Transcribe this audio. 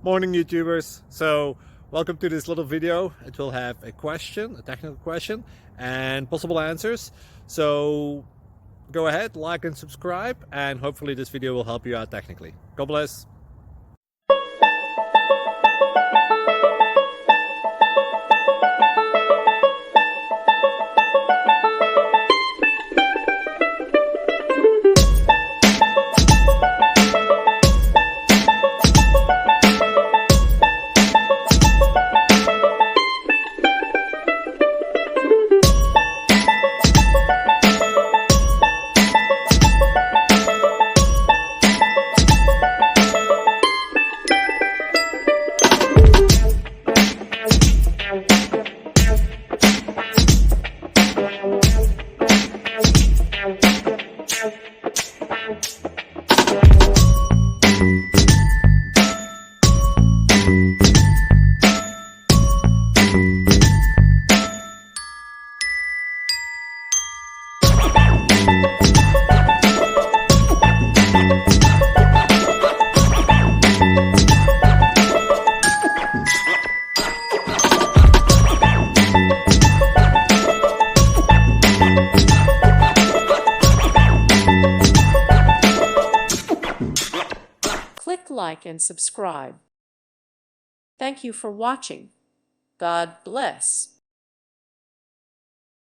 Morning YouTubers. So welcome to this little video. It will have a question, a technical question, and possible answers. So go ahead, like and subscribe, and hopefully this video will help you out technically. God bless. Click like and subscribe. Thank you for watching. God bless.